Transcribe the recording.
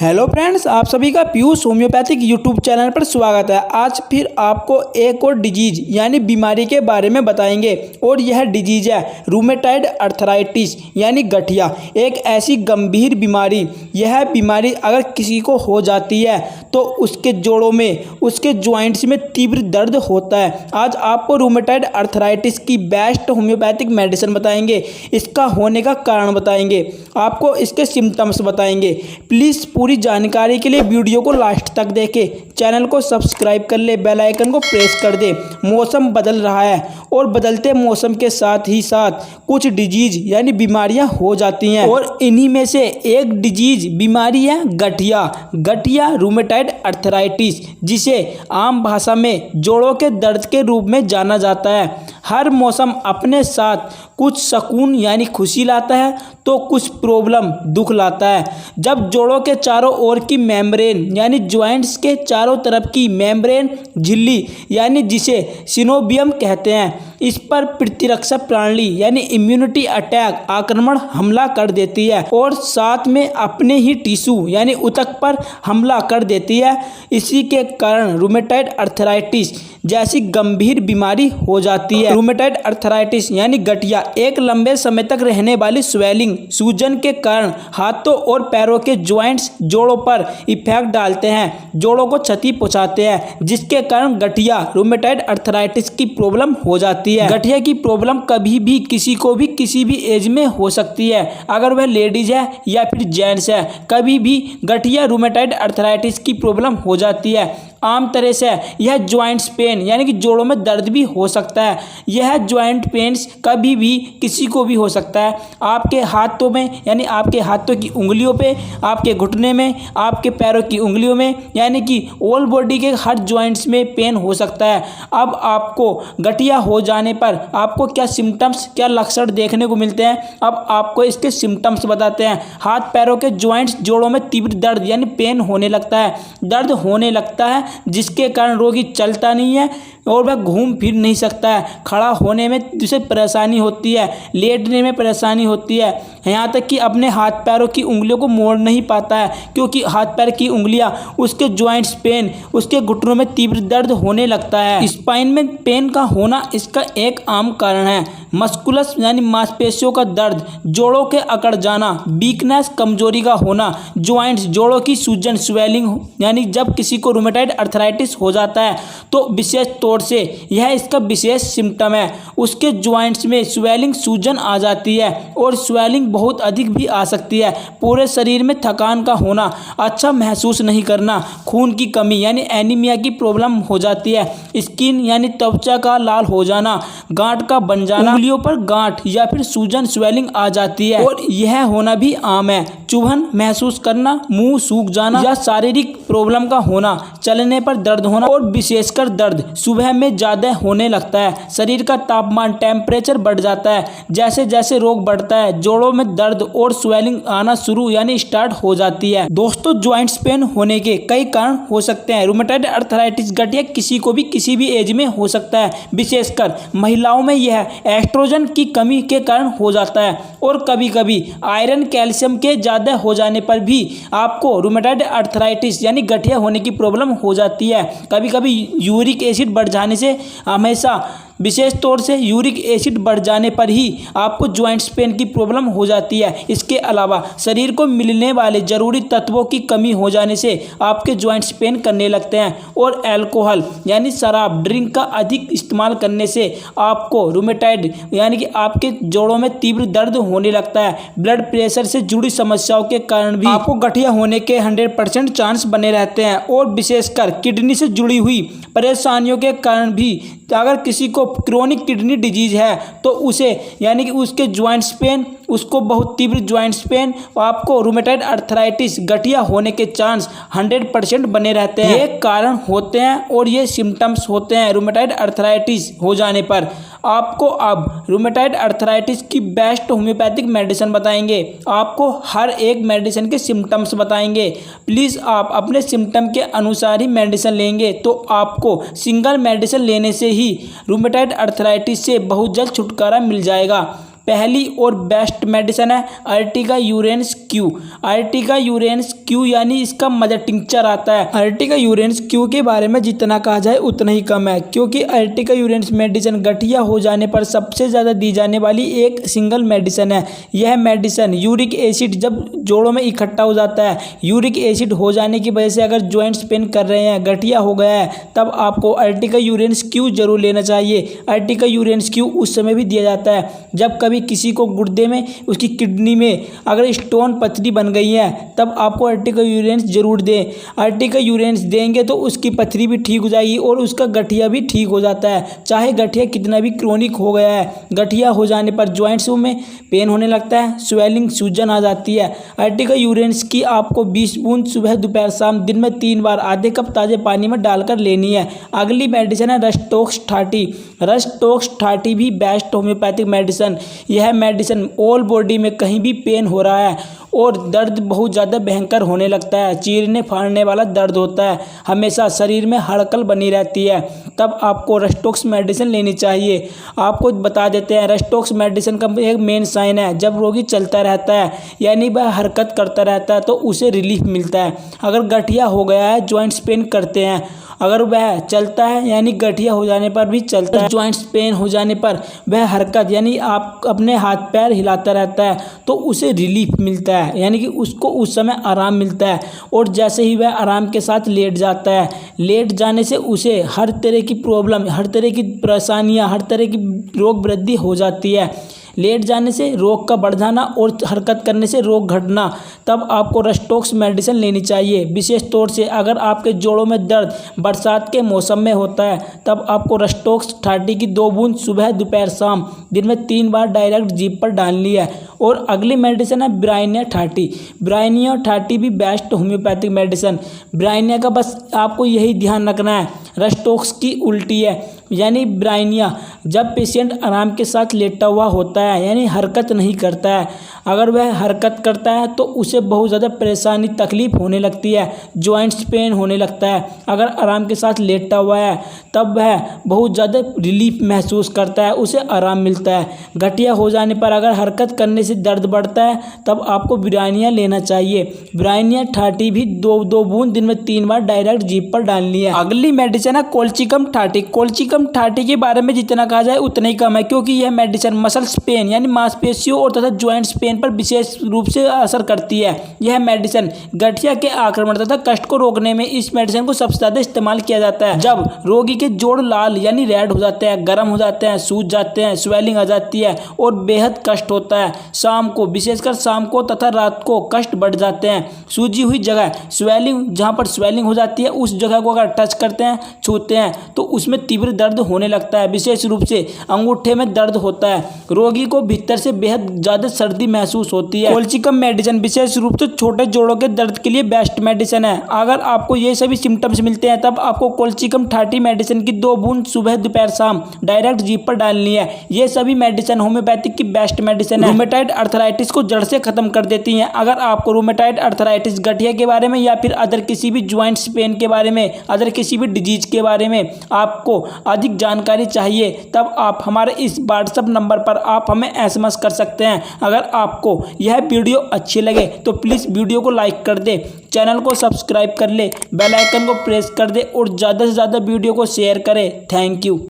Hello friends, आप सभी का पीयूष होम्योपैथिक यूट्यूब चैनल पर स्वागत है। आज फिर आपको एक और डिजीज यानी बीमारी के बारे में बताएंगे और यह डिजीज है रूमेटॉइड अर्थराइटिस यानी गठिया। एक ऐसी गंभीर बीमारी, यह बीमारी अगर किसी को हो जाती है तो उसके जोड़ों में, उसके जॉइंट्स में तीव्र दर्द होता है। आज आपको रूमेटॉइड अर्थराइटिस की बेस्ट होम्योपैथिक मेडिसिन बताएंगे, इसका होने का कारण बताएंगे, आपको इसके सिम्टम्स बताएंगे। प्लीज़ पूरी जानकारी के लिए वीडियो को लास्ट तक देखें, चैनल को सब्सक्राइब कर ले, बेल आइकन को प्रेस कर दे। मौसम बदल रहा है और बदलते मौसम के साथ ही साथ कुछ डिजीज यानी बीमारियां हो जाती हैं और इन्हीं में से एक डिजीज बीमारी है गठिया रूमेटॉइड अर्थराइटिस, जिसे आम भाषा में जोड़ों के दर्द के रूप में जाना जाता है। हर मौसम अपने साथ कुछ सुकून यानी खुशी लाता है तो कुछ प्रॉब्लम दुख लाता है। जब जोड़ों के चारों ओर की मेम्ब्रेन यानी जॉइंट्स के चारों तरफ की मेम्ब्रेन झिल्ली यानी जिसे सिनोबियम कहते हैं, इस पर प्रतिरक्षा प्रणाली यानी इम्यूनिटी अटैक आक्रमण हमला कर देती है और साथ में अपने ही टिश्यू यानी ऊतक पर हमला कर देती है। इसी के कारण रूमेटॉइड अर्थराइटिस जैसी गंभीर बीमारी हो जाती है। रूमेटॉइड अर्थराइटिस यानी गठिया एक लंबे समय तक रहने वाली स्वेलिंग, सूजन के कारण हाथों और पैरों के जॉइंट्स जोड़ों पर इफेक्ट डालते हैं, जोड़ों को क्षति पहुंचाते हैं, जिसके कारण गठिया रूमेटॉइड अर्थराइटिस की प्रॉब्लम हो जाती है। गठिया की प्रॉब्लम कभी भी किसी को भी किसी भी एज में हो सकती है, अगर वह लेडीज है या फिर जेंट्स है, कभी भी गठिया रूमेटॉइड अर्थराइटिस की प्रॉब्लम हो जाती है। आम तरह से यह जॉइंट्स पेन यानी कि जोड़ों में दर्द भी हो सकता है। यह जॉइंट पेन्स कभी भी किसी को भी हो सकता है। आपके हाथों में यानी आपके हाथों की उंगलियों पे, आपके घुटने में, आपके पैरों की उंगलियों में, यानी कि ऑल बॉडी के हर जॉइंट्स में पेन हो सकता है। अब आपको गठिया हो जाने पर आपको क्या सिम्टम्स, क्या लक्षण देखने को मिलते हैं, अब आपको इसके सिम्टम्स बताते हैं। हाथ पैरों के जॉइंट्स जोड़ों में तीव्र दर्द यानी पेन होने लगता है, दर्द होने लगता है, जिसके कारण रोगी चलता नहीं है और वह घूम फिर नहीं सकता है। खड़ा होने में उसे परेशानी होती है, लेटने में परेशानी होती है, यहाँ तक कि अपने हाथ पैरों की उंगलियों को मोड़ नहीं पाता है, क्योंकि हाथ पैर की उंगलियां, उसके जॉइंट्स पेन, उसके घुटनों में तीव्र दर्द होने लगता है। स्पाइन में पेन का होना इसका एक आम कारण है। मस्कुलस यानी मांसपेशियों का दर्द, जोड़ों के अकड़ जाना, वीकनेस कमजोरी का होना, जॉइंट्स जोड़ों की सूजन स्वेलिंग, यानी जब किसी को रूमेटॉइड अर्थराइटिस हो जाता है तो विशेष तौर से यह इसका विशेष सिम्टम है, उसके जॉइंट्स में स्वेलिंग, सूजन आ जाती है और स्वेलिंग बहुत अधिक भी आ सकती है। पूरे शरीर में थकान का होना, अच्छा महसूस नहीं करना, खून की कमी यानी एनीमिया की प्रॉब्लम हो जाती है, स्किन यानी त्वचा का लाल हो जाना, गांठ का बन जाना, उंगलियों पर गांठ या फिर सूजन स्वेलिंग आ जाती है और यह होना भी आम है। चुभन महसूस करना, मुंह सूख जाना या शारीरिक प्रॉब्लम का होना, चलने पर दर्द होना और विशेषकर दर्द सुबह में ज्यादा होने लगता है। शरीर का तापमान, टेम्परेचर बढ़ जाता है। जैसे जैसे रोग बढ़ता है, जोड़ों में दर्द और स्वेलिंग आना शुरू यानी स्टार्ट हो जाती है। दोस्तों, जॉइंट्स पेन होने के कई कारण हो सकते हैं। रूमेटॉइड अर्थराइटिस गठिया किसी को भी किसी भी एज में हो सकता है। विशेषकर महिलाओं में यह एस्ट्रोजन की कमी के कारण हो जाता है और कभी कभी आयरन, कैल्शियम के ज्यादा हो जाने पर भी आपको रूमेटॉइड अर्थराइटिस यानी गठिया होने की प्रॉब्लम हो जाती है। कभी कभी यूरिक एसिड बढ़ जाने से, हमेशा विशेष तौर से यूरिक एसिड बढ़ जाने पर ही आपको जॉइंट्स पेन की प्रॉब्लम हो जाती है। इसके अलावा शरीर को मिलने वाले जरूरी तत्वों की कमी हो जाने से आपके जॉइंट्स पेन करने लगते हैं और अल्कोहल यानी शराब, ड्रिंक का अधिक इस्तेमाल करने से आपको रूमेटॉइड यानी कि आपके जोड़ों में तीव्र दर्द होने लगता है। ब्लड प्रेशर से जुड़ी समस्याओं के कारण भी आपको गठिया होने के 100% चांस बने रहते हैं और विशेषकर किडनी से जुड़ी हुई परेशानियों के कारण भी, अगर किसी को क्रोनिक किडनी डिजीज है तो उसे यानी कि उसके जॉइंट्स पेन, उसको बहुत तीव्र जॉइंट्स पेन, आपको रूमेटॉइड अर्थराइटिस गठिया होने के चांस 100% बने रहते हैं। ये कारण होते हैं और ये सिम्टम्स होते हैं रूमेटॉइड अर्थराइटिस हो जाने पर। आपको अब रूमेटॉइड अर्थराइटिस की बेस्ट होम्योपैथिक मेडिसिन बताएंगे, आपको हर एक मेडिसिन के सिम्टम्स बताएंगे। प्लीज़ आप अपने सिम्टम के अनुसार ही मेडिसिन लेंगे तो आपको सिंगल मेडिसिन लेने से ही रूमेटॉइड अर्थराइटिस से बहुत जल्द छुटकारा मिल जाएगा। पहली और बेस्ट मेडिसिन है Ertiga Uranus Q. Ertiga Uranus Q यानी इसका मदर टिंचर आता है। अर्टिगा यूरेनस क्यू के बारे में जितना कहा जाए उतना ही कम है, क्योंकि अर्टिगा यूरेनस मेडिसिन गठिया हो जाने पर सबसे ज़्यादा दी जाने वाली एक सिंगल मेडिसिन है। यह मेडिसिन यूरिक एसिड जब जोड़ों में इकट्ठा हो जाता है, यूरिक एसिड हो जाने की वजह से अगर जॉइंट्स पेन कर रहे हैं, गठिया हो गया है, तब आपको अर्टिगा यूरेनस क्यू जरूर लेना चाहिए। अर्टिगा यूरेनस क्यू उस समय भी दिया जाता है जब कभी किसी को गुर्दे में, उसकी किडनी में अगर स्टोन पथरी बन गई है, तब आपको अर्टिगा यूरेनस जरूर दें। अर्टिगा यूरेनस देंगे तो उसकी पथरी भी ठीक हो जाएगी और उसका गठिया भी ठीक हो जाता है। चाहे गठिया कितना भी क्रोनिक हो गया है, गठिया हो जाने पर जॉइंट्स में पेन होने लगता है, स्वेलिंग, सूजन आ जाती है। अर्टिगा यूरेनस की आपको 20 बूंद सुबह दोपहर शाम दिन में 3 बार आधे कप ताजे पानी में डालकर लेनी है। अगली मेडिसिन है रस्टोक्स 30। रस्टोक्स 30 भी बेस्ट होम्योपैथिक मेडिसिन। यह मेडिसिन ऑल बॉडी में कहीं भी पेन हो रहा है और दर्द बहुत ज़्यादा भयंकर होने लगता है, चीरने फाड़ने वाला दर्द होता है, हमेशा शरीर में हड़कल बनी रहती है, तब आपको रस्टोक्स मेडिसिन लेनी चाहिए। आपको बता देते हैं रस्टोक्स मेडिसिन का एक मेन साइन है, जब रोगी चलता रहता है यानी वह हरकत करता रहता है तो उसे रिलीफ मिलता है। अगर गठिया हो गया है, जॉइंट्स पेन करते हैं, अगर वह चलता है यानी गठिया हो जाने पर भी चलता है, जॉइंट्स पेन हो जाने पर वह हरकत यानी आप अपने हाथ पैर हिलाता रहता है तो उसे रिलीफ मिलता है, यानी कि उसको उस समय आराम मिलता है। और जैसे ही वह आराम के साथ लेट जाता है, लेट जाने से उसे हर तरह की प्रॉब्लम, हर तरह की परेशानियां, हर तरह की रोग वृद्धि हो जाती है। लेट जाने से रोग का बढ़ जाना और हरकत करने से रोग घटना, तब आपको रस्टोक्स मेडिसिन लेनी चाहिए। विशेष तौर से अगर आपके जोड़ों में दर्द बरसात के मौसम में होता है, तब आपको रस्टोक्स 30 की 2 बूंद सुबह दोपहर शाम दिन में 3 बार डायरेक्ट जीभ पर डालनी है। और अगली मेडिसिन है ब्राइनिया 30। ब्राइनिया 30 भी बेस्ट होम्योपैथिक मेडिसिन। ब्राइनिया का बस आपको यही ध्यान रखना है, रस्टोक्स की उल्टी है, यानी ब्राइनिया जब पेशेंट आराम के साथ लेटा हुआ होता है यानी हरकत नहीं करता है, अगर वह हरकत करता है तो उसे बहुत ज़्यादा परेशानी, तकलीफ होने लगती है, जॉइंट्स पेन होने लगता है। अगर आराम के साथ लेटा हुआ है तब वह बहुत ज़्यादा रिलीफ महसूस करता है, उसे आराम मिलता है। गठिया हो जाने पर अगर हरकत करने से दर्द बढ़ता है तब आपको ब्राइनिया लेना चाहिए। ब्राइनिया 30 भी 2 बूंद दिन में 3 बार डायरेक्ट जीभ पर डालनी है। अगली मेडिसिन है कोल्चिकम 30। कोल्चिकम 30 के बारे में जितना कहा जाए उतना ही कम है, क्योंकि यह मेडिसिन मसल्स पेन यानी मांसपेशियों और तथा जॉइंट्स पेन पर विशेष रूप से असर करती है। यह मेडिसिन गठिया के आक्रमण तथा कष्ट को रोकने में इस मेडिसिन को सबसे ज्यादा इस्तेमाल किया जाता है। जब रोगी के जोड़ लाल यानी रेड हो जाते हैं, गर्म हो जाते हैं, सूज जाते हैं, स्वेलिंग आ जाती है और बेहद कष्ट होता है, शाम को, विशेषकर शाम को तथा रात को कष्ट बढ़ जाते हैं, सूजी हुई जगह स्वेलिंग, जहां पर स्वेलिंग हो जाती है उस जगह को अगर टच करते हैं, छूते हैं तो उसमें तीव्र दर्द होने लगता है, विशेष रूप से अंगूठे में दर्द होता है, रोगी को भीतर से बेहद ज्यादा सर्दी महसूस होती है। कोल्चिकम मेडिसिन विशेष रूप से छोटे जोड़ों के दर्द के लिए बेस्ट मेडिसिन है। अगर आपको ये सभी सिम्टम्स मिलते हैं तब आपको कोल्चिकम 30 मेडिसिन की 2 बूंद सुबह दोपहर शाम डायरेक्ट जीभ पर डालनी है। ये सभी मेडिसिन होम्योपैथिक की बेस्ट मेडिसिन है। रूमेटाइड अर्थराइटिस को जड़ से खत्म कर देती हैं। अगर आपको रूमेटाइड अर्थराइटिस, गठिया के बारे में या फिर अदर किसी भी ज्वाइंट्स पेन के बारे में, अदर किसी भी डिजीज के बारे में आपको अधिक जानकारी चाहिए, तब आप हमारे इस व्हाट्सएप नंबर पर आप हमें SMS कर सकते हैं। अगर आपको यह वीडियो अच्छी लगे तो प्लीज़ वीडियो को लाइक कर दे, चैनल को सब्सक्राइब कर ले, बेल आइकन को प्रेस कर दे और ज़्यादा से ज़्यादा वीडियो को शेयर करें। Thank you.